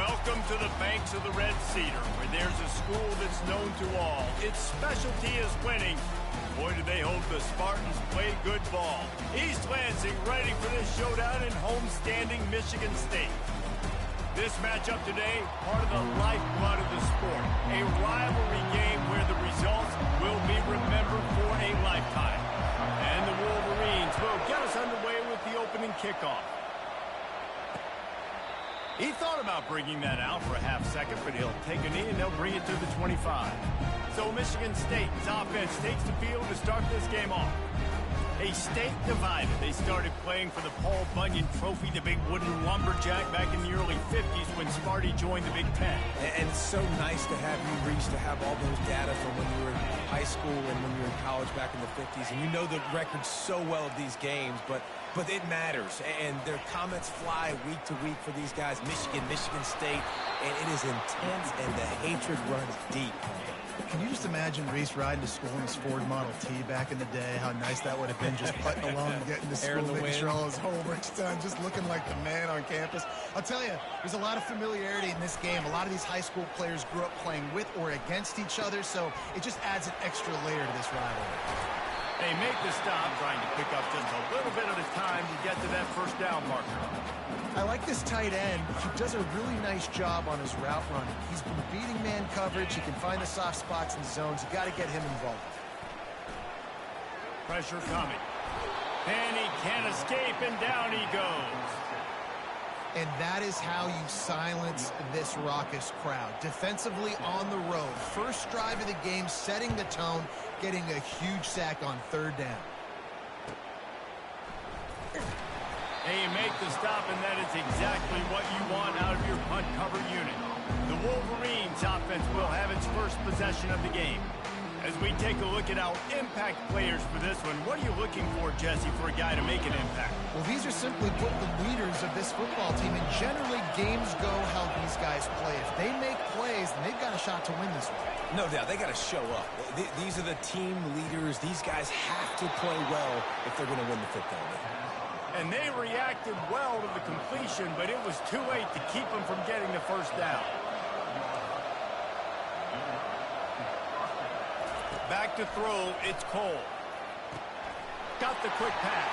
Welcome to the banks of the Red Cedar, where there's a school that's known to all. Its specialty is winning. Boy, do they hope the Spartans play good ball. East Lansing ready for this showdown in home-standing Michigan State. This matchup today, part of the lifeblood of the sport. A rivalry game where the results will be remembered for a lifetime. And the Wolverines will get us underway with the opening kickoff. He thought about bringing that out for a half second, but he'll take a knee and they'll bring it to the 25. So Michigan State's offense takes the field to start this game off. A state divided. They started playing for the Paul Bunyan Trophy, the big wooden lumberjack, back in the early 50s when Sparty joined the Big Ten. And it's so nice to have you, Reese, to have all those data from when you were in high school and when you were in college back in the 50s. And you know the records so well of these games, but it matters. And their comments fly week to week for these guys. Michigan, Michigan State, and it is intense, and the hatred runs deep. Can you just imagine Reese riding to school in his Ford Model T back in the day? How nice that would have been, just putting along and getting to school, making sure all his homework's done, just looking like the man on campus. I'll tell you, there's a lot of familiarity in this game. A lot of these high school players grew up playing with or against each other, so it just adds an extra layer to this rivalry. They make the stop, trying to pick up just a little bit at a time to get to that first down marker. I like this tight end. He does a really nice job on his route running. He's been beating man coverage. He can find the soft spots in the zones. You got to get him involved. Pressure coming. And he can't escape, and down he goes. And that is how you silence this raucous crowd. Defensively on the road. First drive of the game, setting the tone, getting a huge sack on third down. They make the stop, and that is exactly what you want out of your punt cover unit. The Wolverines offense will have its first possession of the game. As we take a look at our impact players for this one, what are you looking for, Jesse, for a guy to make an impact? Well, these are simply put the leaders of this football team, and generally games go how these guys play. If they make plays, then they've got a shot to win this one. No doubt, they got to show up. These are the team leaders. These guys have to play well if they're going to win the football game. And they reacted well to the completion, but it was too late to keep them from getting the first down. Back to throw, it's Cole. Got the quick pass.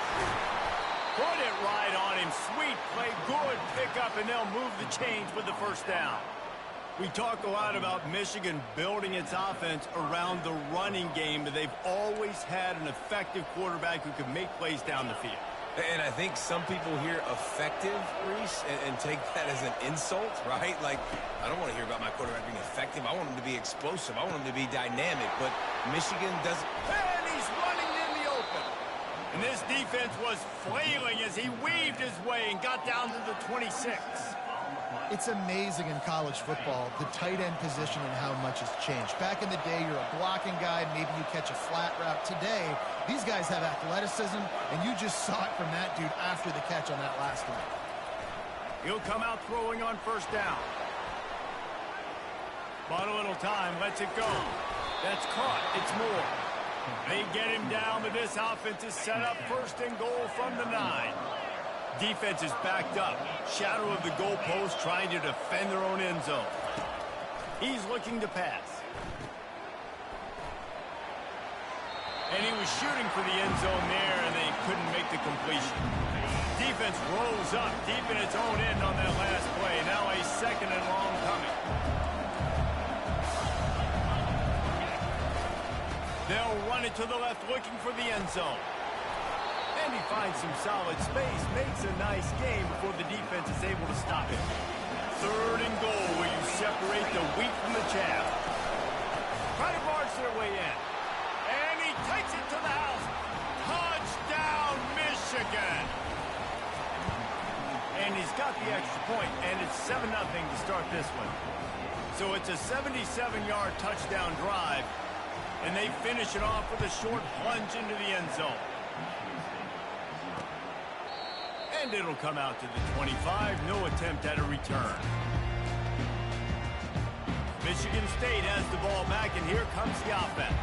Put it right on him. Sweet play, good pickup, and they'll move the chains with the first down. We talk a lot about Michigan building its offense around the running game, but they've always had an effective quarterback who can make plays down the field. And I think some people hear effective, Reese, and take that as an insult, right? Like, I don't want to hear about my quarterback being effective. I want him to be explosive. I want him to be dynamic. But Michigan doesn't. And he's running in the open. And this defense was flailing as he weaved his way and got down to the 26. It's amazing in college football, the tight end position and how much has changed. Back in the day, you're a blocking guy, maybe you catch a flat route. Today, these guys have athleticism, and you just saw it from that dude after the catch on that last one. He'll come out throwing on first down. Bought a little time, lets it go. That's caught, it's more. They get him down, but this offense is set up first and goal from the 9. Defense is backed up. Shadow of the goalpost trying to defend their own end zone. He's looking to pass. And he was shooting for the end zone there, and they couldn't make the completion. Defense rolls up deep in its own end on that last play. Now a second and long coming. They'll run it to the left, looking for the end zone. And he finds some solid space, makes a nice game before the defense is able to stop it. Third and goal, where you separate the wheat from the chaff. Try to march their way in. And he takes it to the house. Touchdown, Michigan! And he's got the extra point, and it's 7-0 to start this one. So it's a 77-yard touchdown drive, and they finish it off with a short plunge into the end zone. And it'll come out to the 25. No attempt at a return. Michigan State has the ball back, and here comes the offense.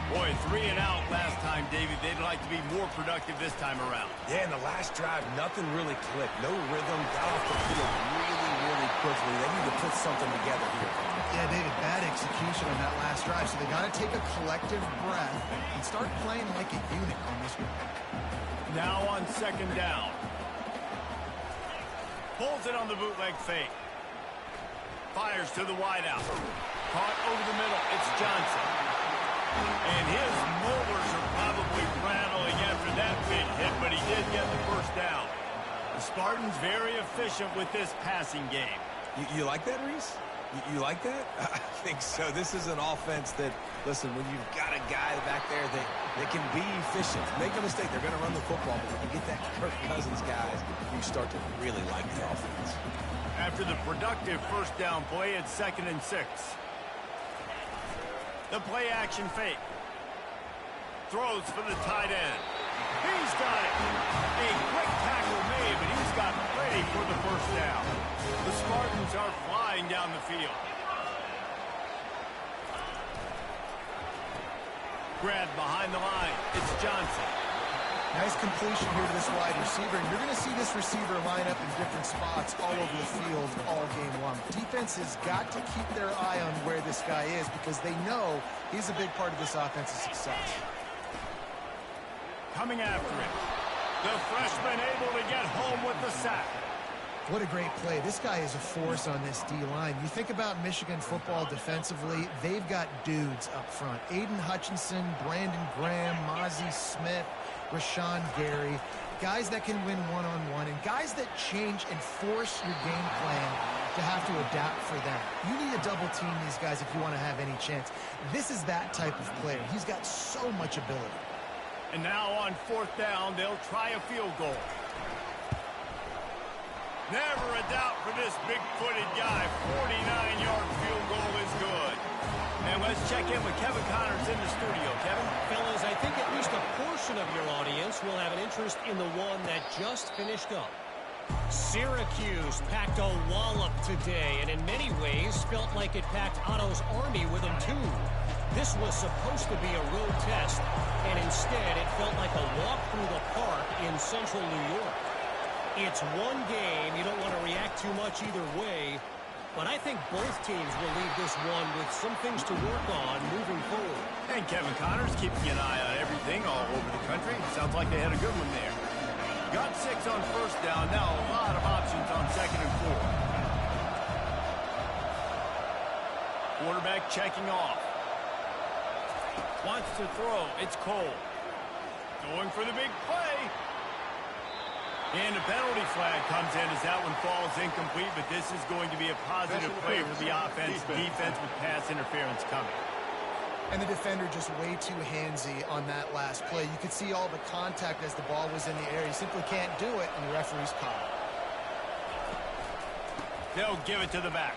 Boy, 3 and out last time, David. They'd like to be more productive this time around. Yeah, in the last drive, nothing really clicked. No rhythm. Got off the field really, really quickly. They need to put something together here. Yeah, David, bad execution on that last drive. So they got to take a collective breath and start playing like a unit on this one. Now on second down. Pulls it on the bootleg fake. Fires to the wideout. Caught over the middle. It's Johnson. And his molars are probably rattling after that big hit, but he did get the first down. The Spartans very efficient with this passing game. You like that, Reese? You like that? I think so. This is an offense that, listen, when you've got a guy back there that can be efficient, make no mistake, they're going to run the football, but when you get that Kirk Cousins guys, you start to really like the offense. After the productive first down play, it's 2nd and 6. The play action fake. Throws for the tight end. He's got it. A quick tackle made, but he's got plenty for the first down. The Spartans are flying down the field. Grabbed behind the line. It's Johnson. Nice completion here to this wide receiver, and you're going to see this receiver line up in different spots all over the field all game long. Defense has got to keep their eye on where this guy is because they know he's a big part of this offense's success. Coming after him. The freshman able to get home with the sack. What a great play. This guy is a force on this D-line. You think about Michigan football defensively, they've got dudes up front. Aiden Hutchinson, Brandon Graham, Mozzie Smith, Rashawn Gary, guys that can win one-on-one, and guys that change and force your game plan to have to adapt for them. You need to double team these guys if you want to have any chance. This is that type of player. He's got so much ability. And now on 4th down, they'll try a field goal. Never a doubt for this big-footed guy. 49-yard field goal is good. And let's check in with Kevin Connors in the studio. Kevin? Fellas, I think at least a portion of your audience will have an interest in the one that just finished up. Syracuse packed a wallop today, and in many ways felt like it packed Otto's Army with them too. This was supposed to be a road test, and instead it felt like a walk through the park in central New York. It's one game. You don't want to react too much either way, but I think both teams will leave this one with some things to work on moving forward. And Kevin Connors keeping an eye on everything all over the country. Sounds like they had a good one there. Got 6 on first down. Now a lot of options on 2nd and 4. Quarterback checking off. Wants to throw. It's Cole. Going for the big play. And a penalty flag comes in as that one falls incomplete, but this is going to be a positive play for the offense. Defense with pass interference coming. And the defender just way too handsy on that last play. You could see all the contact as the ball was in the air. He simply can't do it, and the referee's caught it. They'll give it to the back.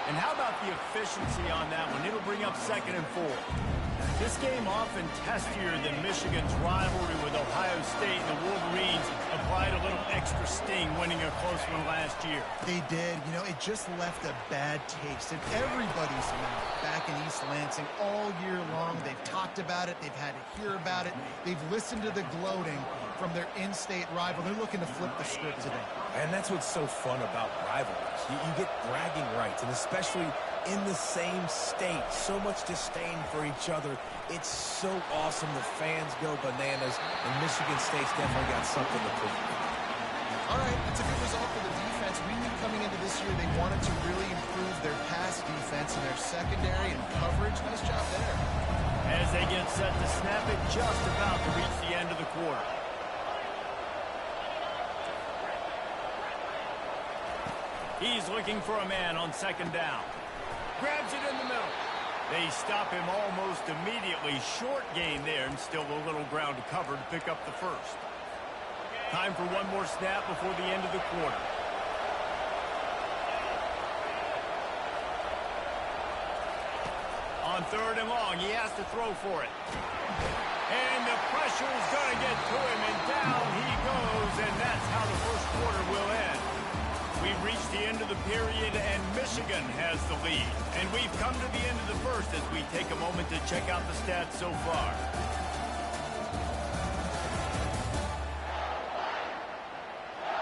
And how about the efficiency on that one? It'll bring up 2nd and 4. This game often testier than Michigan's rivalry with Ohio State. The Wolverines applied a little extra sting winning a close one last year. They did. You know, it just left a bad taste in everybody's mouth back in East Lansing all year long. They've talked about it. They've had to hear about it. They've listened to the gloating from their in-state rival. They're looking to flip the script today. And that's what's so fun about rivalries. You get bragging rights, and especially in the same state, so much disdain for each other. It's so awesome. The fans go bananas, and Michigan State's definitely got something to prove. All right, that's a good result for the defense. We knew coming into this year they wanted to really improve their pass defense and their secondary and coverage. Nice job there. As they get set to snap it, just about to reach the end of the quarter. He's looking for a man on 2nd down. Grabs it in the middle. They stop him almost immediately. Short gain there, and still a little ground to cover to pick up the first. Time for one more snap before the end of the quarter. On 3rd and long, he has to throw for it. And the pressure is going to get to him, and down he goes, and that's how the first quarter will end. We've reached the end of the period, and Michigan Michigan has the lead. And we've come to the end of the first as we take a moment to check out the stats so far.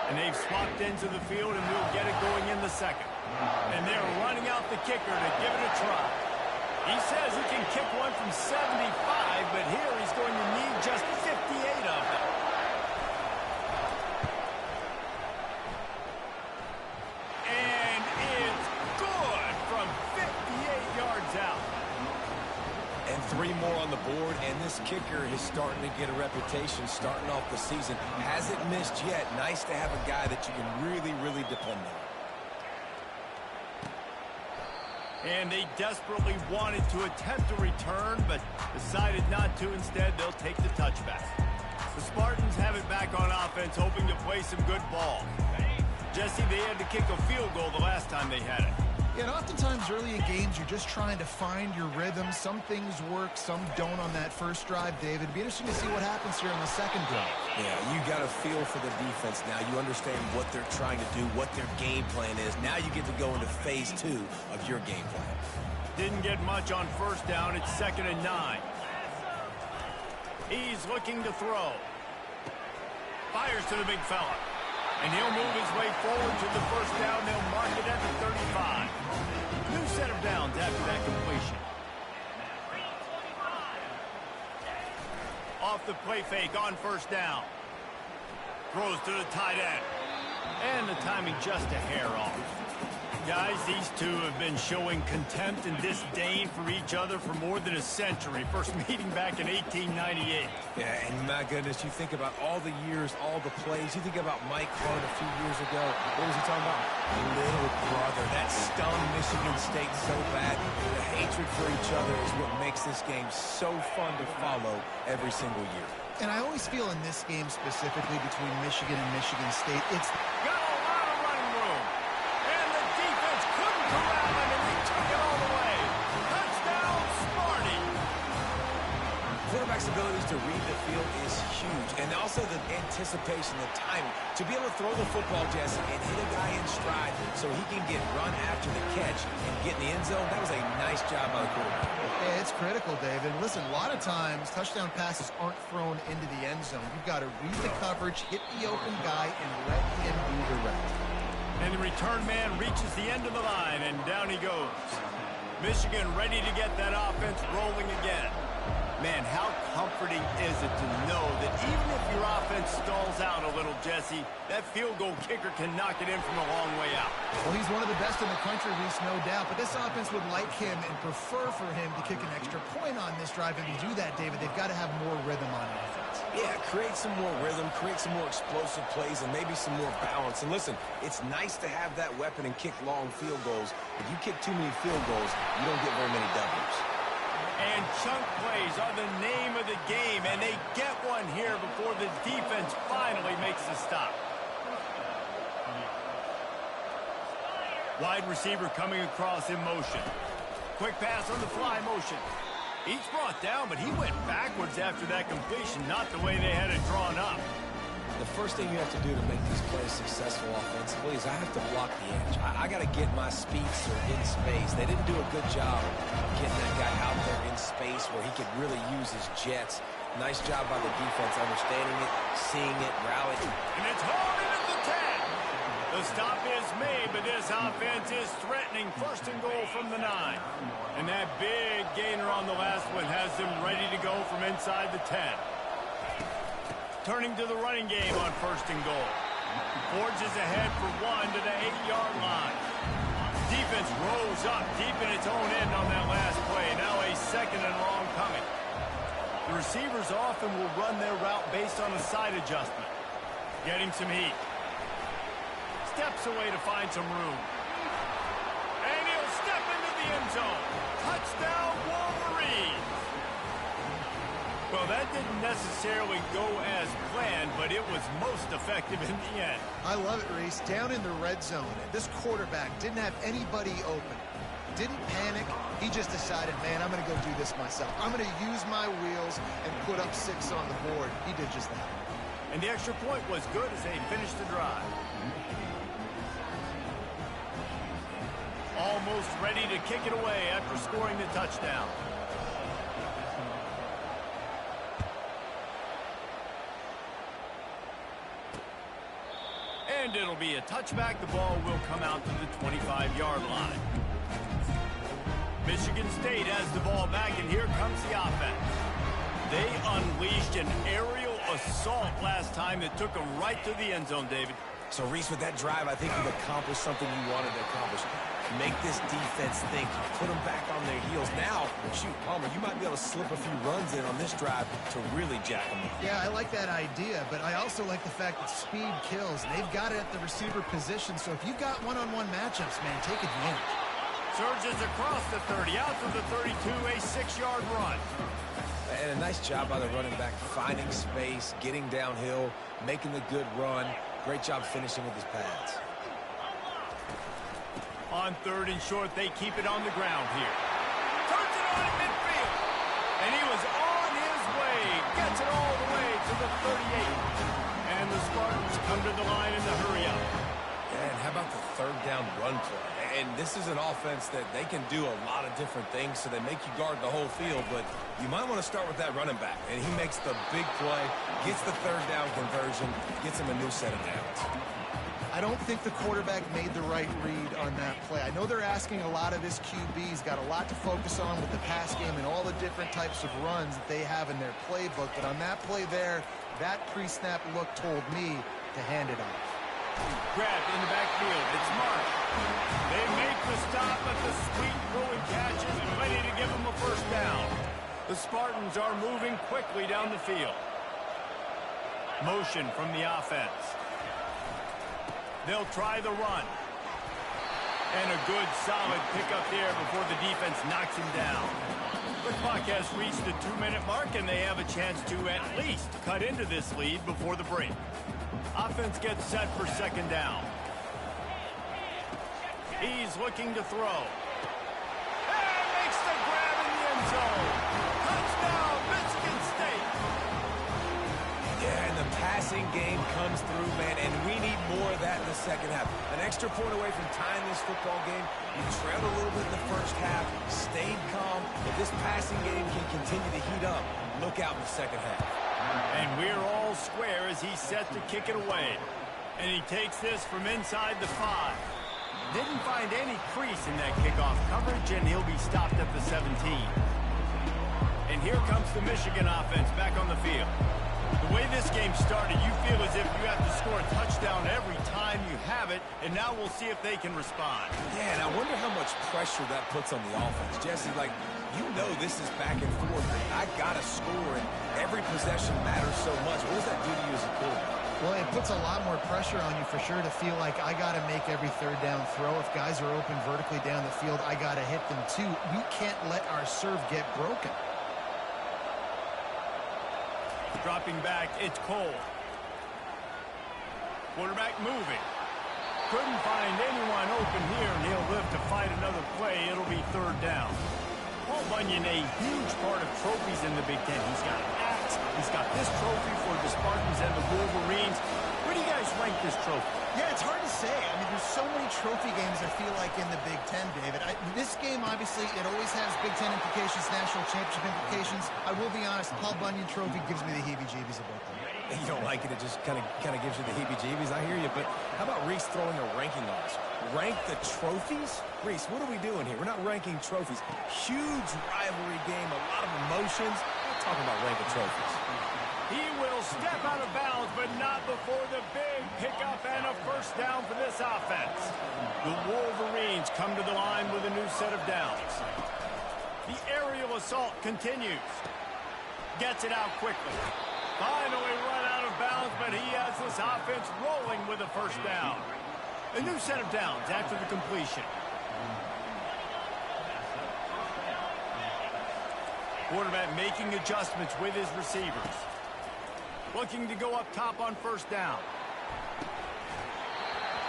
And they've swapped ends of the field, and we'll get it going in the second. And they're running out the kicker to give it a try. He says he can kick one from 75, but here he's going to need just 58 of them. And it's good from 58 yards out. And 3 more on the board, and this kicker is starting to get a reputation starting off the season. Hasn't missed yet. Nice to have a guy that you can really, really depend on. And they desperately wanted to attempt a return, but decided not to. Instead, they'll take the touchback. The Spartans have it back on offense, hoping to play some good ball. Jesse, they had to kick a field goal the last time they had it. Yeah, and oftentimes early in games, you're just trying to find your rhythm. Some things work, some don't on that first drive, David. It'd be interesting to see what happens here on the second drive. Yeah, you got a feel for the defense now. You understand what they're trying to do, what their game plan is. Now you get to go into phase 2 of your game plan. Didn't get much on first down. It's 2nd and 9. He's looking to throw. Fires to the big fella. And he'll move his way forward to the first down. They'll mark it at the 35. New set of downs after that completion. Off the play fake on first down. Throws to the tight end. And the timing just a hair off. Guys, these two have been showing contempt and disdain for each other for more than a century. First meeting back in 1898. Yeah, and my goodness, you think about all the years, all the plays. You think about Mike Hart a few years ago. What was he talking about? Little brother. That stung Michigan State so bad. The hatred for each other is what makes this game so fun to follow every single year. And I always feel in this game specifically between Michigan and Michigan State, it's got a lot of running room. And the defense couldn't corral him, and they took it all the way. Touchdown, Sparty. Quarterback's abilities to read the field is huge. And also the anticipation, the timing. To be able to throw the football, Jesse, and hit a guy in stride so he can get run after the catch and get in the end zone, that was a nice job by the quarterback. Yeah, it's critical, David. Listen, a lot of times touchdown passes aren't thrown into the end zone. You've got to read the coverage, hit the open guy, and let him do the rest. And the return man reaches the end of the line, and down he goes. Michigan ready to get that offense rolling again. Man, how comforting is it to know that even if your offense stalls out a little, Jesse, that field goal kicker can knock it in from a long way out. Well, he's one of the best in the country, Reese, no doubt. But this offense would like him and prefer for him to kick an extra point on this drive. And to do that, David, they've got to have more rhythm on offense. Yeah, create some more rhythm, create some more explosive plays, and maybe some more balance. And listen, it's nice to have that weapon and kick long field goals. If you kick too many field goals, you don't get very many W's. And chunk plays are the name of the game, and they get one here before the defense finally makes the stop. Wide receiver coming across in motion. Quick pass on the fly motion. He's brought down, but he went backwards after that completion, not the way they had it drawn up. The first thing you have to do to make these plays successful offensively is I have to block the edge. I got to get my speedster in space. They didn't do a good job of getting that guy out there in space where he could really use his jets. Nice job by the defense understanding it, seeing it, rallying. And it's hauled into the 10. The stop is made, but this offense is threatening. First and goal from the 9. And that big gainer on the last one has them ready to go from inside the 10. Turning to the running game on first and goal. Forges ahead for one to the 8-yard line. Defense rose up deep in its own end on that last play. Now a second and long coming. The receivers often will run their route based on a side adjustment. Getting some heat. Steps away to find some room. And he'll step into the end zone. Touchdown, Wolverine. Well, that didn't necessarily go as planned, but it was most effective in the end. I love it, Reese. Down in the red zone, this quarterback didn't have anybody open. Didn't panic. He just decided, man, I'm going to go do this myself. I'm going to use my wheels and put up 6 on the board. He did just that. And the extra point was good as they finished the drive. Almost ready to kick it away after scoring the touchdown. And it'll be a touchback. The ball will come out to the 25-yard line. Michigan State has the ball back, and here comes the offense. They unleashed an aerial assault last time that took them right to the end zone, David. So, Reese, with that drive, I think you've accomplished something you wanted to accomplish. Make this defense think. Put them back on their heels. Now, shoot, Palmer, you might be able to slip a few runs in on this drive to really jack them up. Yeah, I like that idea, but I also like the fact that speed kills. They've got it at the receiver position, so if you've got one-on-one matchups, man, take advantage. Surges across the 30, out to the 32, a 6-yard run. And a nice job by the running back, finding space, getting downhill, making the good run. Great job finishing with his pads. On 3rd and short, they keep it on the ground here. Turns it on at midfield. And he was on his way. Gets it all the way to the 38. And the Spartans come to the line in the hurry-up. And how about the 3rd down run play? And this is an offense that they can do a lot of different things, so they make you guard the whole field, but you might want to start with that running back. And he makes the big play, gets the 3rd down conversion, gets him a new set of downs. I don't think the quarterback made the right read on that play. I know they're asking a lot of his QBs, got a lot to focus on with the pass game and all the different types of runs that they have in their playbook, but on that play there, that pre-snap look told me to hand it off. Grabbed in the backfield. It's Mark. They make the stop, but the sweet throwing catch is ready to give them a 1st down. The Spartans are moving quickly down the field. Motion from the offense. They'll try the run. And a good, solid pickup there before the defense knocks him down. The clock has reached the 2-minute mark, and they have a chance to at least cut into this lead before the break. Offense gets set for 2nd down. He's looking to throw. And makes the grab in the end zone. Touchdown, Michigan State. Yeah, and the passing game comes through, man, and we need more of that in the 2nd half. An extra point away from tying this football game. You trailed a little bit in the 1st half, stayed calm. If this passing game can continue to heat up, look out in the 2nd half. And we're all square as he's set to kick it away. And he takes this from inside the 5. Didn't find any crease in that kickoff coverage, and he'll be stopped at the 17. And here comes the Michigan offense back on the field. The way this game started, you feel as if you have to score a touchdown every time you have it, and now we'll see if they can respond. Yeah, and I wonder how much pressure that puts on the offense. Jesse, like, you know this is back and forth. I got to score, and every possession matters so much. What does that do to you as a quarterback? Well, it puts a lot more pressure on you for sure to feel like I got to make every 3rd down throw. If guys are open vertically down the field, I got to hit them too. We can't let our serve get broken. Dropping back, it's Cole. Quarterback moving. Couldn't find anyone open here, and he'll live to fight another play. It'll be 3rd down. Paul Bunyan, a huge part of trophies in the Big Ten. He's got hats. He's got this trophy for the Spartans and the Wolverines. Where do you guys rank this trophy? Yeah, it's hard to say. I mean, there's so many trophy games I feel like in the Big Ten, David. This game, obviously, it always has Big Ten implications, national championship implications. I will be honest, Paul Bunyan trophy gives me the heebie-jeebies about them. You don't like it, it just kind of gives you the heebie-jeebies. I hear you, but how about Reese throwing a ranking on us? Rank the trophies? Reese, what are we doing here? We're not ranking trophies. Huge rivalry game, a lot of emotions. We're not talking about ranking trophies. He will step out of bounds, but not before the big pickup and a 1st down for this offense. The Wolverines come to the line with a new set of downs. The aerial assault continues. Gets it out quickly. Finally run out of bounds, but he has this offense rolling with a 1st down. A new set of downs after the completion. Quarterback making adjustments with his receivers. Looking to go up top on 1st down.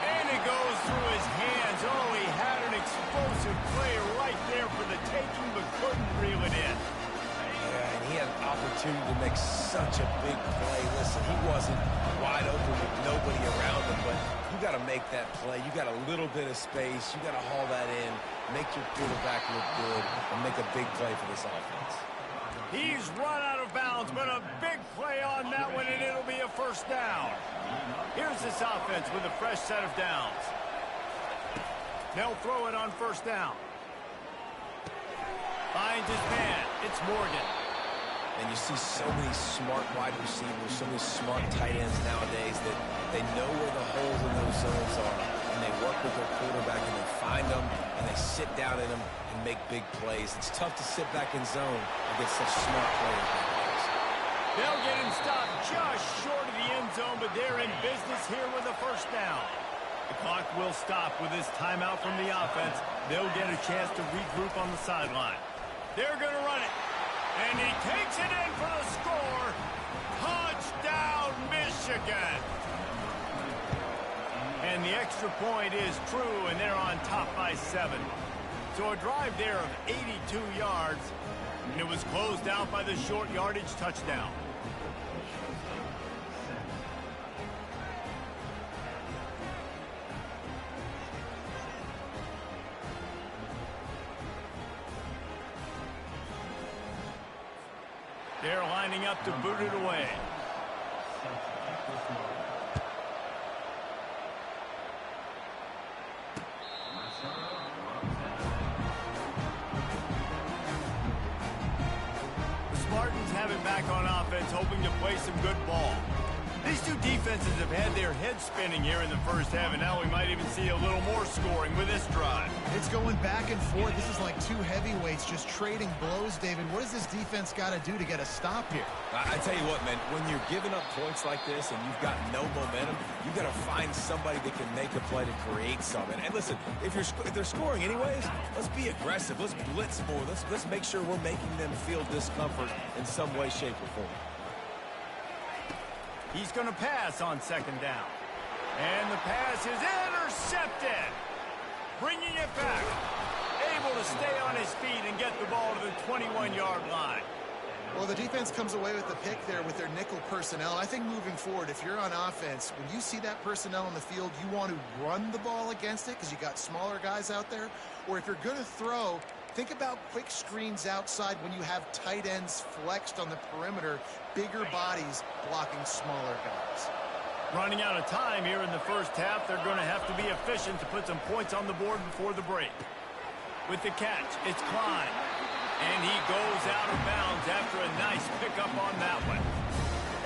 And it goes through his hands. Oh, he had an explosive play right there for the taking, but couldn't reel it in. Yeah, and he had an opportunity to make such a big play. Listen, he wasn't wide open with nobody around him, but you got to make that play. You got a little bit of space. You got to haul that in, make your quarterback look good, and make a big play for this offense. He's run out of bounds, but a big play on that one, and it'll be a first down. Here's this offense with a fresh set of downs. They'll throw it on first down. Finds his man. It's Morgan. And you see so many smart wide receivers, so many smart tight ends nowadays that they know where the holes in those zones are, and they work with their quarterback, and they find them, and they sit down in them and make big plays. It's tough to sit back in zone against such smart players nowadays. They'll get him stopped just short of the end zone, but they're in business here with a first down. The clock will stop with this timeout from the offense. They'll get a chance to regroup on the sideline. They're going to run it. And he takes it in for the score. Touchdown, Michigan. And the extra point is true, and they're on top by 7. So a drive there of 82 yards, and it was closed out by the short yardage touchdown. They're lining up to boot it away. The Spartans have it back on offense, hoping to play some good ball. These two defenses have had their heads spinning here in the first half, and now we might even see a little more scoring with this drive. It's going back and forth. This is like two heavyweights just trading blows, David. What does this defense got to do to get a stop here? I tell you what, man, when you're giving up points like this and you've got no momentum, you've got to find somebody that can make a play to create something. And listen, if they're scoring anyways, let's be aggressive. Let's blitz more. Let's make sure we're making them feel discomfort in some way, shape, or form. He's going to pass on second down. And the pass is intercepted. Bringing it back. Able to stay on his feet and get the ball to the 21-yard line. Well, the defense comes away with the pick there with their nickel personnel. I think moving forward, if you're on offense, when you see that personnel on the field, you want to run the ball against it because you got smaller guys out there. Or if you're going to throw, think about quick screens outside when you have tight ends flexed on the perimeter, bigger bodies blocking smaller guys. Running out of time here in the first half, they're going to have to be efficient to put some points on the board before the break. With the catch, it's Klein. And he goes out of bounds after a nice pickup on that one.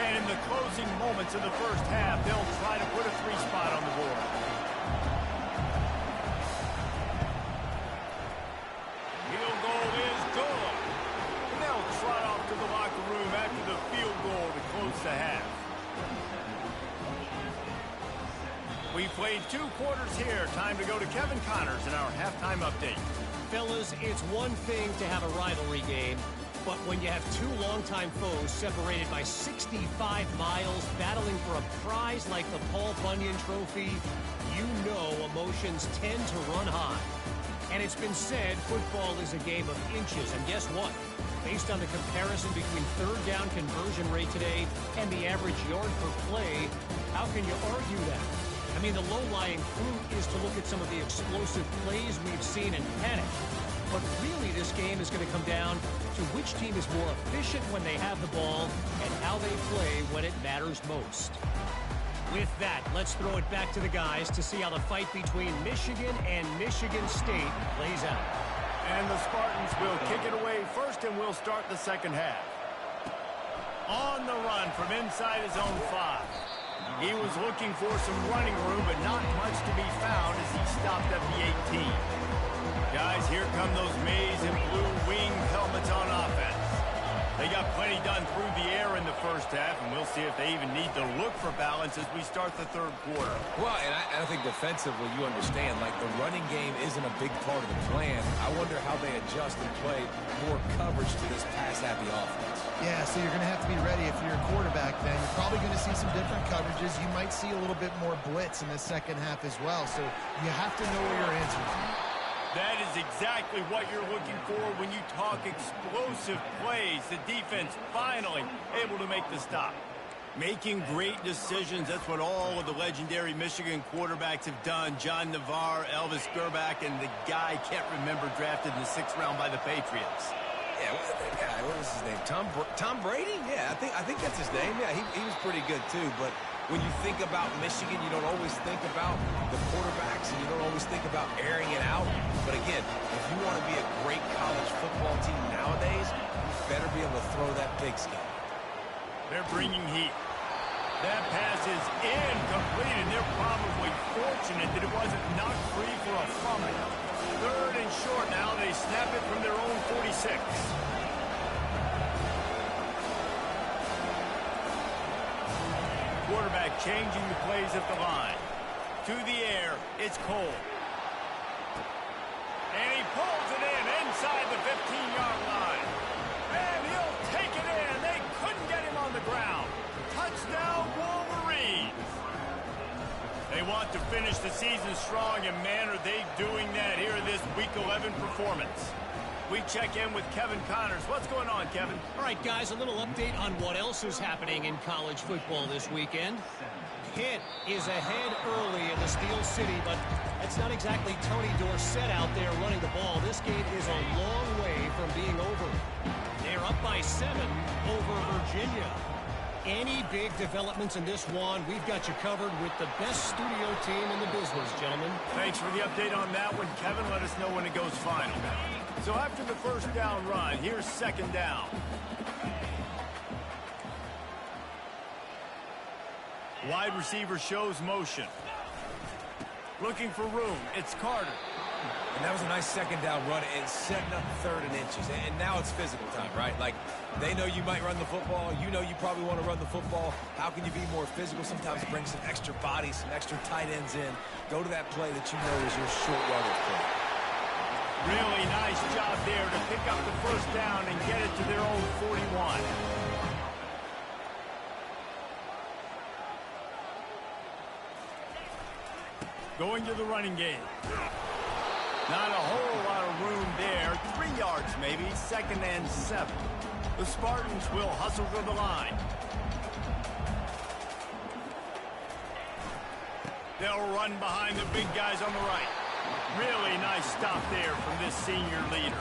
And in the closing moments of the first half, they'll try to put a 3 spot on the board. Field goal is good. And they'll trot off to the locker room after the field goal to close the half. We played 2 quarters here. Time to go to Kevin Connors in our halftime update. Fellas, it's one thing to have a rivalry game, but when you have 2 longtime foes separated by 65 miles battling for a prize like the Paul Bunyan Trophy, you know emotions tend to run high. And it's been said football is a game of inches, and guess what? Based on the comparison between third down conversion rate today and the average yard per play, how can you argue that? I mean, the low-lying fruit is to look at some of the explosive plays we've seen and panic. But really, this game is going to come down to which team is more efficient when they have the ball and how they play when it matters most. With that, let's throw it back to the guys to see how the fight between Michigan and Michigan State plays out. And the Spartans will kick it away first, and we'll start the second half. On the run from inside his own 5. He was looking for some running room, but not much to be found as he stopped at the 18. Guys, here come those maize and blue wing helmets on offense. They got plenty done through the air in the first half, and we'll see if they even need to look for balance as we start the third quarter. Well, and I think defensively, you understand, like the running game isn't a big part of the plan. I wonder how they adjust and play more coverage to this pass-happy offense. Yeah, so you're going to have to be ready if you're a quarterback then. You're probably going to see some different coverages. You might see a little bit more blitz in the second half as well. So you have to know where your answers are. That is exactly what you're looking for when you talk explosive plays. The defense finally able to make the stop. Making great decisions, that's what all of the legendary Michigan quarterbacks have done. John Navarre, Elvis Gerbach, and the guy I can't remember, drafted in the 6th round by the Patriots. Yeah, what was his name? Tom Brady? Yeah, I think that's his name. Yeah, he was pretty good too. But when you think about Michigan, you don't always think about the quarterbacks, and you don't always think about airing it out. But again, if you want to be a great college football team nowadays, you better be able to throw that pigskin. They're bringing heat. That pass is incomplete, and they're probably fortunate that it wasn't knocked free for a fumble. 3rd and short now. They snap it from their own 46. Quarterback changing the plays at the line. To the air, it's Cole. And he pulls it in inside the 15-yard line. And he'll take it in. They couldn't get him on the ground. Touchdown, Wolverines. They want to finish the season strong, and man, are they doing that here in this Week 11 performance. We check in with Kevin Connors. What's going on, Kevin? All right, guys, a little update on what else is happening in college football this weekend. Pitt is ahead early in the Steel City, but that's not exactly Tony Dorsett out there running the ball. This game is a long way from being over. They're up by 7 over Virginia. Any big developments in this one, we've got you covered with the best studio team in the business, gentlemen. Thanks for the update on that one, Kevin. Let us know when it goes final. So after the 1st down run, here's 2nd down. Wide receiver shows motion. Looking for room. It's Carter. And that was a nice 2nd down run and setting up 3rd and inches. And now it's physical time, right? Like, they know you might run the football. You know you probably want to run the football. How can you be more physical? Sometimes bring some extra bodies, some extra tight ends in. Go to that play that you know is your short yardage play. Really nice job there to pick up the 1st down and get it to their own 41. Going to the running game. Not a whole lot of room there. 3 yards maybe. 2nd and 7. The Spartans will hustle to the line. They'll run behind the big guys on the right. Really nice stop there from this senior leader.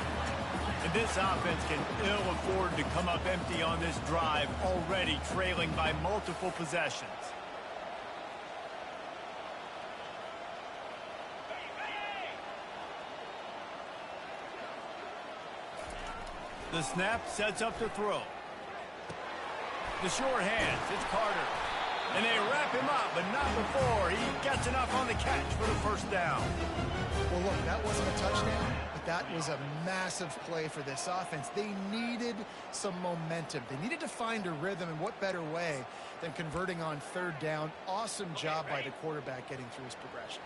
And this offense can ill afford to come up empty on this drive, already trailing by multiple possessions. The snap sets up the throw. The short hands, it's Carter. And they wrap him up, but not before he gets enough on the catch for the 1st down. Well, look, that wasn't a touchdown, but that was a massive play for this offense. They needed some momentum. They needed to find a rhythm, and what better way than converting on 3rd down. Awesome job by the quarterback getting through his progression.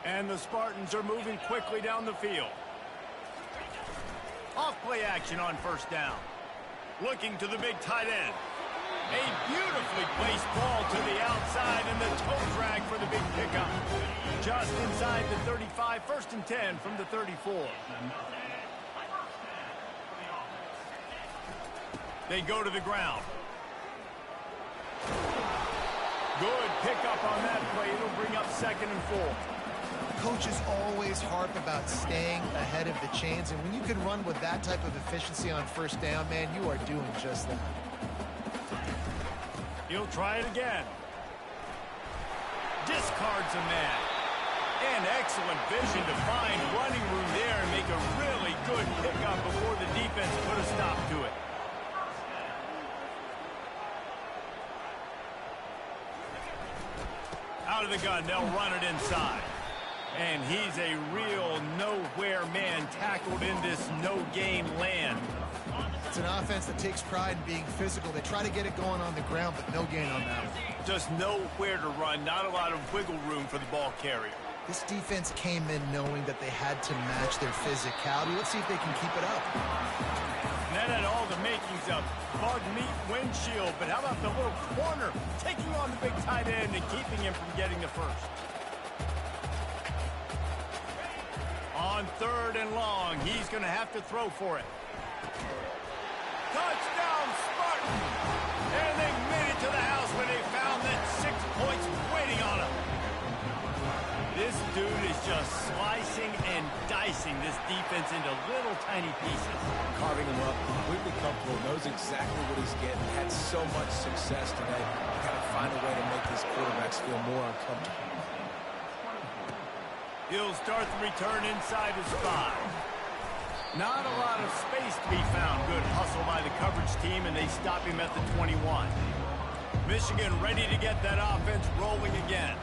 And the Spartans are moving quickly down the field. Off-play action on 1st down. Looking to the big tight end. A beautifully placed ball to the outside, and the toe drag for the big pickup. Just inside the 35, 1st and 10 from the 34. They go to the ground. Good pickup on that play. It'll bring up 2nd and 4. Coaches always harp about staying ahead of the chains, and when you can run with that type of efficiency on 1st down, man, you are doing just that. He'll try it again. Discards a man. And excellent vision to find running room there and make a really good pickup before the defense put a stop to it. Out of the gun, they'll run it inside. And he's a real nowhere man tackled in this no-game land. It's an offense that takes pride in being physical. They try to get it going on the ground, but no gain on that one. Just nowhere to run, not a lot of wiggle room for the ball carrier. This defense came in knowing that they had to match their physicality. Let's see if they can keep it up. And that had all the makings of bug meat windshield, but how about the little corner taking on the big tight end and keeping him from getting the 1st? On 3rd and long, he's going to have to throw for it. Touchdown, Spartans! And they made it to the house when they found that 6 points waiting on him. This dude is just slicing and dicing this defense into little tiny pieces. Carving him up, completely comfortable, knows exactly what he's getting. Had so much success today. You got to find a way to make these quarterbacks feel more uncomfortable. He'll start the return inside his 5. Not a lot of space to be found. Good hustle by the coverage team, and they stop him at the 21. Michigan ready to get that offense rolling again.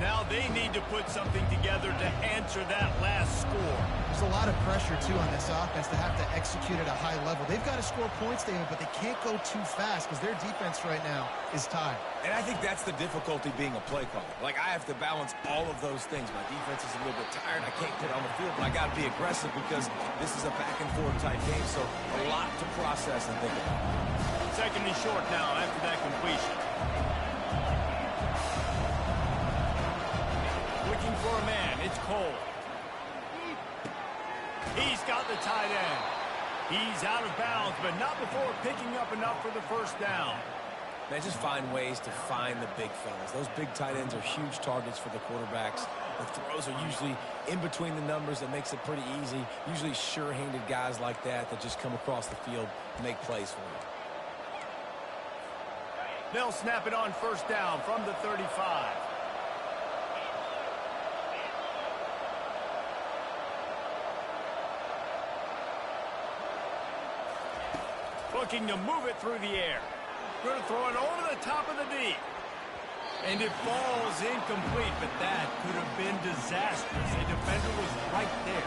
Now they need to put something together to answer that last score. There's a lot of pressure, too, on this offense to have to execute at a high level. They've got to score points, David, but they can't go too fast because their defense right now is tired. And I think that's the difficulty being a play caller. Like, I have to balance all of those things. My defense is a little bit tired. I can't get on the field, but I got to be aggressive because this is a back-and-forth type game, so a lot to process and think about. Second and short now after that completion. Looking for a man. It's Cole. He's got the tight end. He's out of bounds, but not before picking up enough for the first down. They just find ways to find the big fellas. Those big tight ends are huge targets for the quarterbacks. The throws are usually in between the numbers. That makes it pretty easy. Usually sure-handed guys like that just come across the field and make plays for you. They'll snap it on first down from the 35. Looking to move it through the air. Going to throw it over the top of the D. And it falls incomplete, but that could have been disastrous. A defender was right there.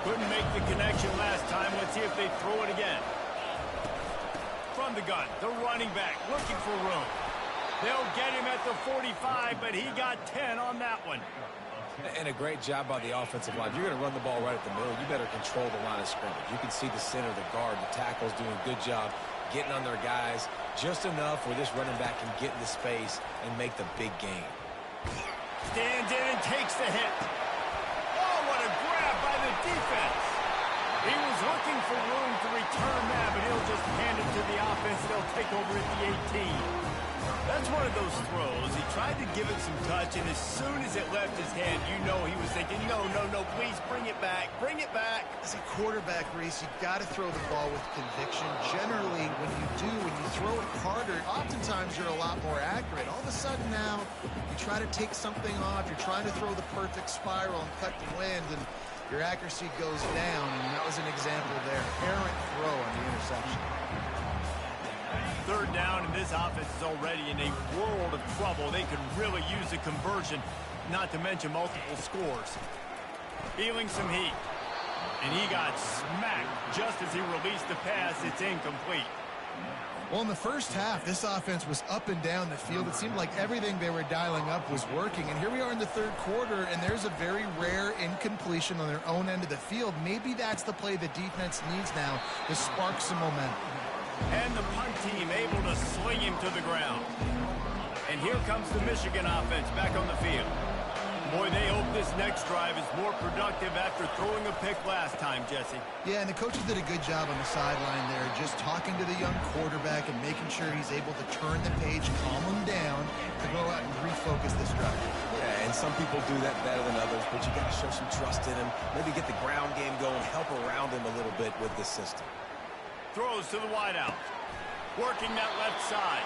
Couldn't make the connection last time. Let's see if they throw it again. From the gun, the running back looking for room. They'll get him at the 45, but he got 10 on that one. And a great job by the offensive line. If you're going to run the ball right at the middle, you better control the line of scrimmage. You can see the center, the guard, the tackles doing a good job getting on their guys just enough where this running back can get into space and make the big game. Stands in and takes the hit. Oh, what a grab by the defense. He was looking for room to return that, but he'll just hand it to the offense. They'll take over at the 18. That's one of those throws. He tried to give it some touch, and as soon as it left his hand, you know he was thinking, no, please bring it back. Bring it back. As a quarterback, Reese, you've got to throw the ball with conviction. Generally, when you throw it harder, oftentimes you're a lot more accurate. All of a sudden now, you try to take something off. You're trying to throw the perfect spiral and cut the wind, and your accuracy goes down, and that was an example there. Errant throw on the interception. Third down, and this offense is already in a world of trouble. They could really use a conversion, not to mention multiple scores. Feeling some heat. And he got smacked just as he released the pass. It's incomplete. Well, in the first half, this offense was up and down the field. It seemed like everything they were dialing up was working. And here we are in the third quarter, and there's a very rare incompletion on their own end of the field. Maybe that's the play the defense needs now to spark some momentum. And the punt team able to sling him to the ground. And here comes the Michigan offense back on the field. Boy, they hope this next drive is more productive after throwing a pick last time, Jesse. Yeah, and the coaches did a good job on the sideline there, just talking to the young quarterback and making sure he's able to turn the page, calm him down, to go out and refocus this drive. Yeah, and some people do that better than others, but you got to show some trust in him. Maybe get the ground game going, help around him a little bit with this system. Throws to the wideout. Working that left side.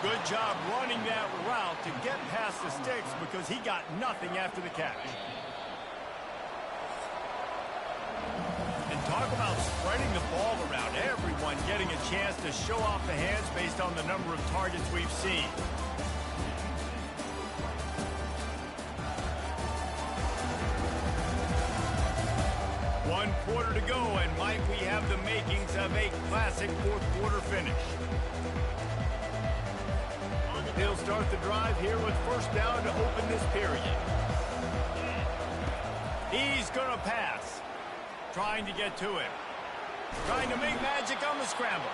Good job running that route to get past the sticks because he got nothing after the catch. And talk about spreading the ball around. Everyone getting a chance to show off the hands based on the number of targets we've seen. One quarter to go, and Mike, we have the makings of a classic fourth quarter finish. He'll start the drive here with first down to open this period. He's going to pass. Trying to get to him. Trying to make magic on the scramble.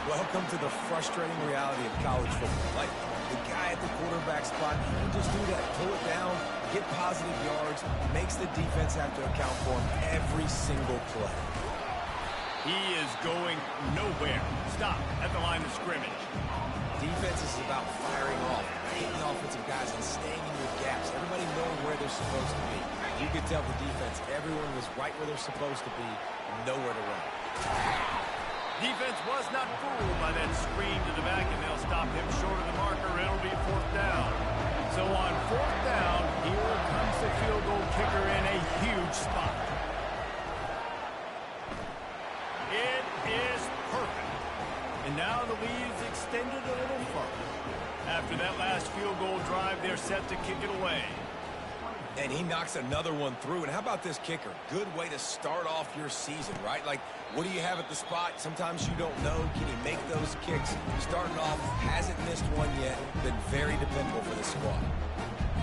Welcome to the frustrating reality of college football. Like, the guy at the quarterback spot, he can just do that. Pull it down, get positive yards, makes the defense have to account for him every single play. He is going nowhere. Stop at the line of scrimmage. Defense is about firing off, hitting the offensive guys, and staying in your gaps. Everybody knowing where they're supposed to be. You could tell the defense, everyone was right where they're supposed to be, nowhere to run. Defense was not fooled by that screen to the back, and they'll stop him short of the marker. It'll be 4th down. So on 4th down, here comes the field goal kicker in a huge spot. It is perfect. And now the lead is extended a little further. After that last field goal drive, they're set to kick it away. And he knocks another one through. And how about this kicker? Good way to start off your season, right? Like, what do you have at the spot? Sometimes you don't know. Can he make those kicks? Starting off, hasn't missed one yet. Been very dependable for this squad.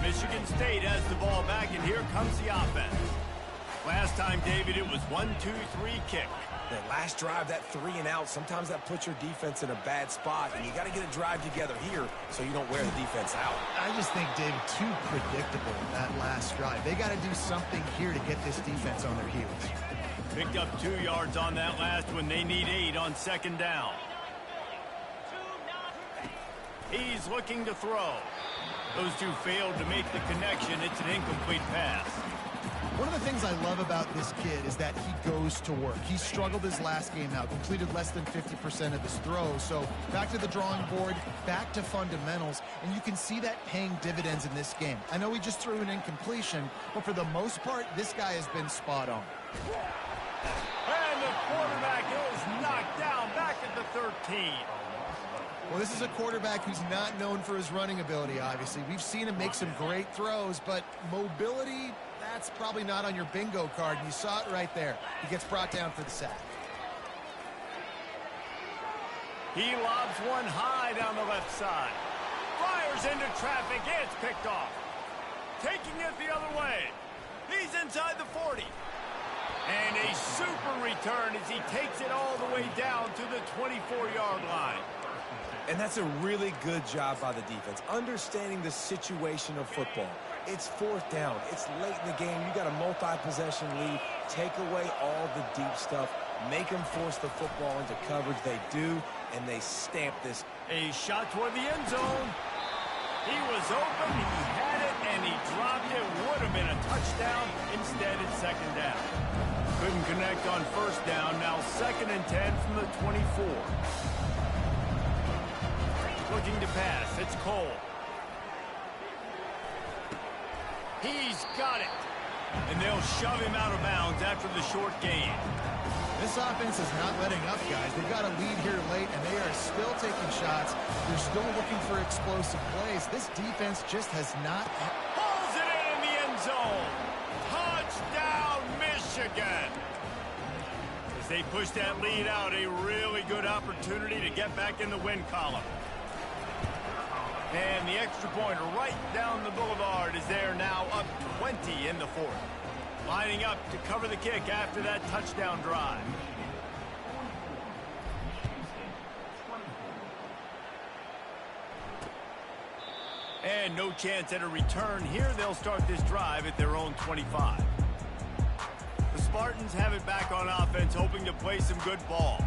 Michigan State has the ball back, and here comes the offense. Last time, David, it was 1-2-3 kick. That last drive, that 3 and out, sometimes that puts your defense in a bad spot, and you got to get a drive together here so you don't wear the defense out. I just think, David, too predictable, that last drive. They got to do something here to get this defense on their heels. Picked up 2 yards on that last one. They need 8 on 2nd down. He's looking to throw. Those two failed to make the connection. It's an incomplete pass. One of the things I love about this kid is that he goes to work. He struggled his last game out, completed less than 50% of his throws. So back to the drawing board, back to fundamentals, and you can see that paying dividends in this game. I know he just threw an incompletion, but for the most part, this guy has been spot on. And the quarterback is knocked down back at the 13. Well, this is a quarterback who's not known for his running ability, obviously. We've seen him make some great throws, but mobility, that's probably not on your bingo card, and you saw it right there. He gets brought down for the sack. He lobs one high down the left side. Fires into traffic. It's picked off. Taking it the other way. He's inside the 40. And a super return as he takes it all the way down to the 24-yard line. And that's a really good job by the defense, understanding the situation of football. It's 4th down. It's late in the game. You got a multi-possession lead. Take away all the deep stuff. Make them force the football into coverage. They do, and they stamp this. A shot toward the end zone. He was open, he had it, and he dropped it. Would have been a touchdown. Instead, it's 2nd down. Couldn't connect on 1st down. Now 2nd and 10 from the 24. Looking to pass. It's Cole. He's got it. And they'll shove him out of bounds after the short gain. This offense is not letting up, guys. They've got a lead here late, and they are still taking shots. They're still looking for explosive plays. This defense just has not... Pulls it in the end zone. Touchdown, Michigan. As they push that lead out, a really good opportunity to get back in the win column. And the extra point right down the boulevard is there now, up 20 in the 4th. Lining up to cover the kick after that touchdown drive. And no chance at a return here. They'll start this drive at their own 25. The Spartans have it back on offense, hoping to play some good ball.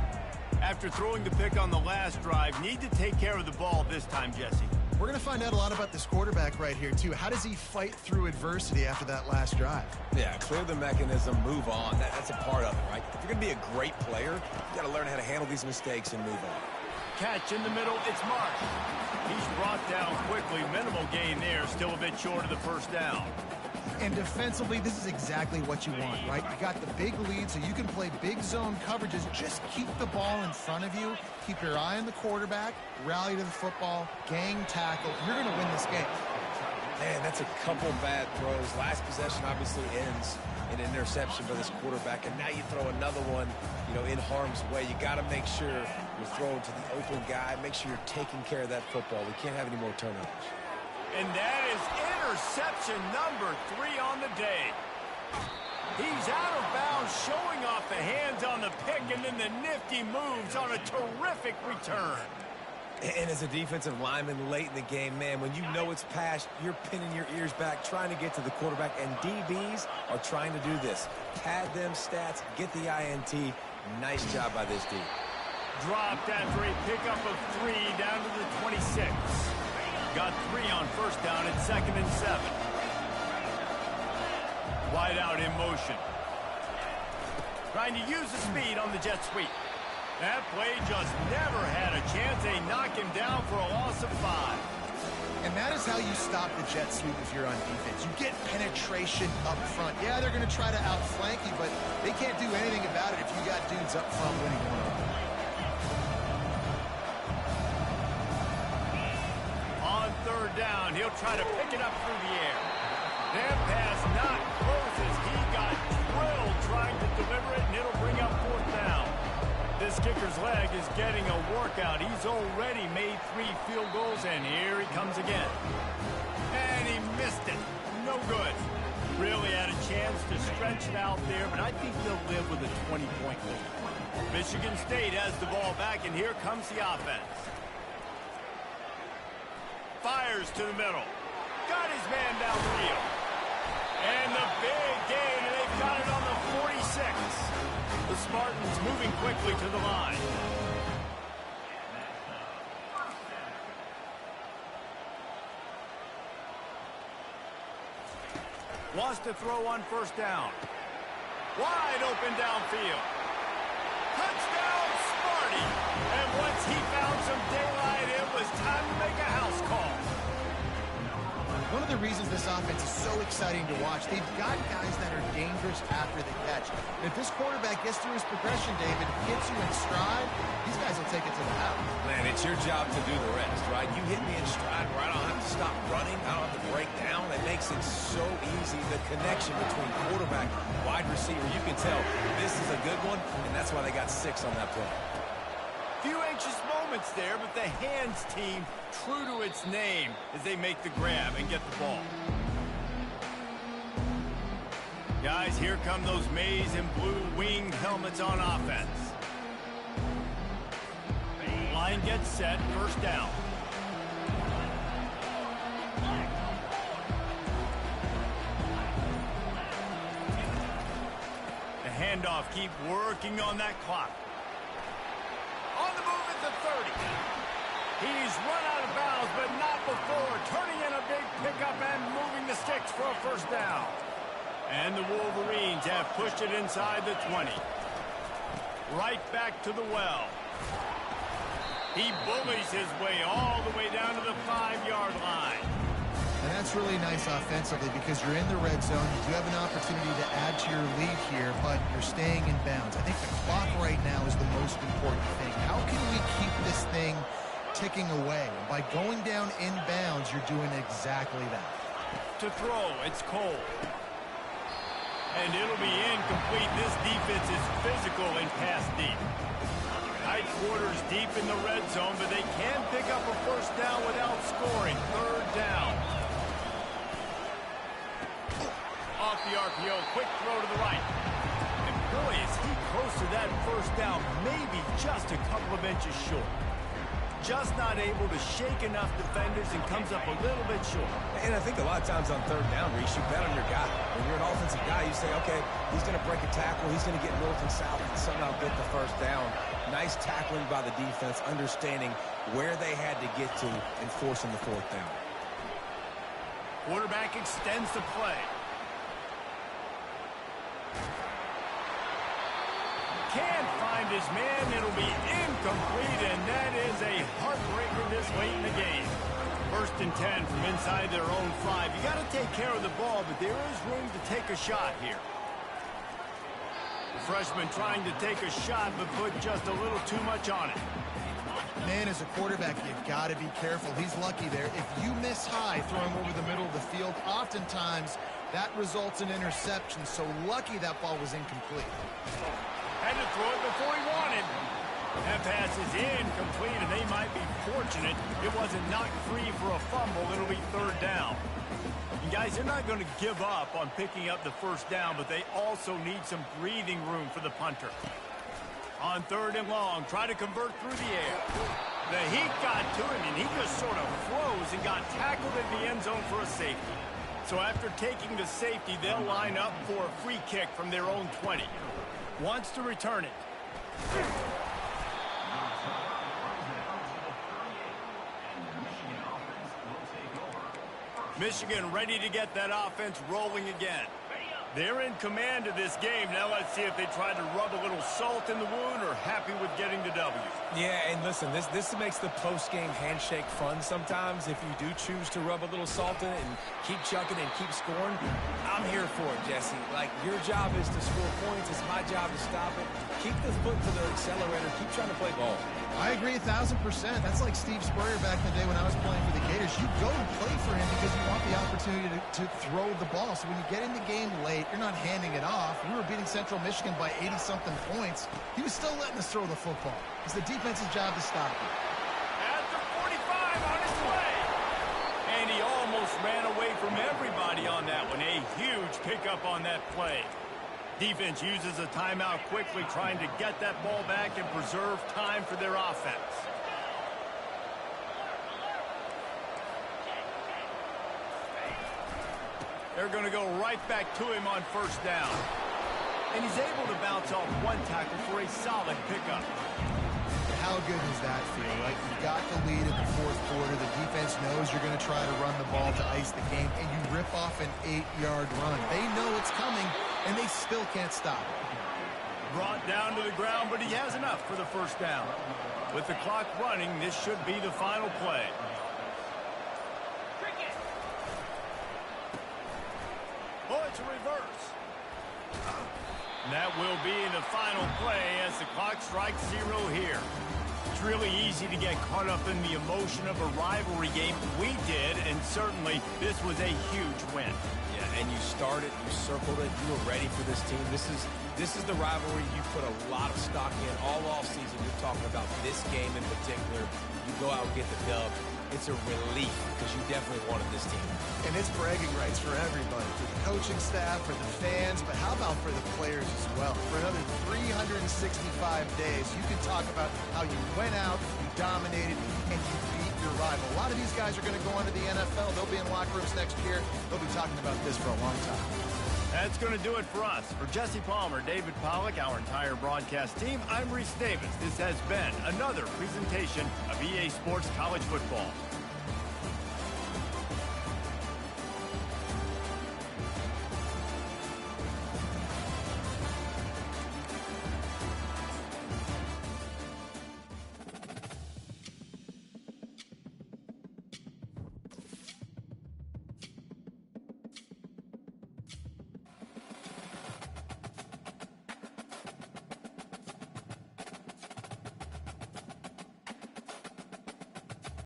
After throwing the pick on the last drive, need to take care of the ball this time, Jesse. We're going to find out a lot about this quarterback right here, too. How does he fight through adversity after that last drive? Yeah, clear the mechanism, move on. That's a part of it, right? If you're going to be a great player, you got to learn how to handle these mistakes and move on. Catch in the middle, it's Mark. He's brought down quickly. Minimal gain there, still a bit short of the 1st down. And defensively, this is exactly what you want, right? You got the big lead, so you can play big zone coverages. Just keep the ball in front of you. Keep your eye on the quarterback. Rally to the football. Gang tackle. You're going to win this game. Man, that's a couple bad throws. Last possession obviously ends in an interception by this quarterback, and now you throw another one, in harm's way. You got to make sure you're throwing to the open guy. Make sure you're taking care of that football. We can't have any more turnovers. And that is interception number 3 on the day. He's out of bounds, showing off the hands on the pick, and then the nifty moves on a terrific return. And as a defensive lineman late in the game, man, when you know it's past, you're pinning your ears back, trying to get to the quarterback, and DBs are trying to do this. Pad them stats, get the INT. Nice job by this D. Dropped after a pickup of 3 down to the 26. Got 3 on first down at 2nd and 7. Wide out in motion. Trying to use the speed on the jet sweep. That play just never had a chance. They knock him down for a loss of 5. And that is how you stop the jet sweep if you're on defense. You get penetration up front. Yeah, they're going to try to outflank you, but they can't do anything about it if you got dudes up front winning one-on-one. On third down, he'll try to pick it up through the air. That pass not close as he got drilled trying to deliver it, and it'll bring up 4th down. This kicker's leg is getting a workout. He's already made 3 field goals, and here he comes again. And he missed it. No good. Really had a chance to stretch it out there, but I think they'll live with a 20-point lead. Michigan State has the ball back, and here comes the offense. Fires to the middle. Got his man downfield. And the big gain, and they've got it on the 46. The Spartans moving quickly to the line. Wants to throw on first down. Wide open downfield. Touchdown, Sparty. And once he found some daylight, it was time to make a house call. One of the reasons this offense is so exciting to watch, they've got guys that are dangerous after the catch. And if this quarterback gets through his progression, David, gets you in stride, these guys will take it to the house. Man, it's your job to do the rest, right? You hit me in stride where I don't have to stop running. I don't have to break down. It makes it so easy. The connection between quarterback, wide receiver, you can tell this is a good one, and that's why they got 6 on that play. Few anxious moments there, but the hands team true to its name as they make the grab and get the ball. Guys, here come those maize and blue winged helmets on offense. Line gets set, first down. The handoff, keep working on that clock. On the move at the 30. He's run out of bounds, but not before. Turning in a big pickup and moving the sticks for a first down. And the Wolverines have pushed it inside the 20. Right back to the well. He bullies his way all the way down to the 5-yard line. And that's really nice offensively because you're in the red zone. You do have an opportunity to add to your lead here, but you're staying in bounds. I think the clock right now is the most important thing. How can we keep this thing ticking away? And by going down in bounds, you're doing exactly that. To throw, it's Cole. And it'll be incomplete. This defense is physical and pass deep. Tight quarters deep in the red zone, but they can pick up a first down without scoring. Third down. Off the RPO, quick throw to the right. And boy, is he close to that first down, maybe just a couple of inches short. Just not able to shake enough defenders and comes up a little bit short. And I think a lot of times on third down, Reese, you bet on your guy. When you're an offensive guy, you say, okay, he's going to break a tackle, he's going to get north and south and somehow get the first down. Nice tackling by the defense, understanding where they had to get to and forcing the fourth down. Quarterback extends the play. Can't find his man. It'll be incomplete, and that is a heartbreaker this late in the game. First and 10 from inside their own 5. You got to take care of the ball, but there is room to take a shot here. The freshman trying to take a shot, but put just a little too much on it. Man, as a quarterback, you've got to be careful. He's lucky there. If you miss high throwing over the middle of the field, oftentimes that results in interception. So lucky that ball was incomplete. Had to throw it before he wanted. That pass is incomplete, and they might be fortunate it wasn't knocked free for a fumble. It'll be third down. And guys, they're not going to give up on picking up the first down, but they also need some breathing room for the punter. On third and long, try to convert through the air. The heat got to him, and he just sort of froze and got tackled in the end zone for a safety. So after taking the safety, they'll line up for a free kick from their own 20. Wants to return it. Michigan ready to get that offense rolling again. They're in command of this game. Now let's see if they try to rub a little salt in the wound or happy with getting the W. Yeah, and listen, this makes the post-game handshake fun sometimes if you do choose to rub a little salt in it and keep chucking and keep scoring. I'm here for it, Jesse. Like, your job is to score points. It's my job to stop it. Keep the foot to the accelerator. Keep trying to play ball. I agree 1,000%. That's like Steve Spurrier back in the day when I was playing for the Gators. You go and play for him because you want the opportunity to throw the ball. So when you get in the game late, you're not handing it off. We were beating Central Michigan by 80-something points. He was still letting us throw the football. It's the defense's job to stop it. After 45 on his way. And he almost ran away from everybody on that one. A huge pickup on that play. Defense uses a timeout quickly, trying to get that ball back and preserve time for their offense. They're going to go right back to him on first down. And he's able to bounce off one tackle for a solid pickup. How good does that feel, right? You got the lead in the fourth quarter. The defense knows you're going to try to run the ball to ice the game, and you rip off an 8-yard run. They know it's coming, and they still can't stop it. Brought down to the ground, but he has enough for the first down. With the clock running, this should be the final play. Oh, it's a reverse. And that will be the final play as the clock strikes 0 here. It's really easy to get caught up in the emotion of a rivalry game. We did, and certainly this was a huge win. Yeah, and you started, you circled it, you were ready for this team. This is the rivalry you put a lot of stock in all offseason. You're talking about this game in particular. You go out and get the dub. It's a relief because you definitely wanted this team. And it's bragging rights for everybody, for the coaching staff, for the fans, but how about for the players as well? For another 365 days, you can talk about how you went out, you dominated, and you beat your rival. A lot of these guys are going to go on to the NFL. They'll be in locker rooms next year. They'll be talking about this for a long time. That's going to do it for us. For Jesse Palmer, David Pollack, our entire broadcast team, I'm Reese Davis. This has been another presentation of EA Sports College Football.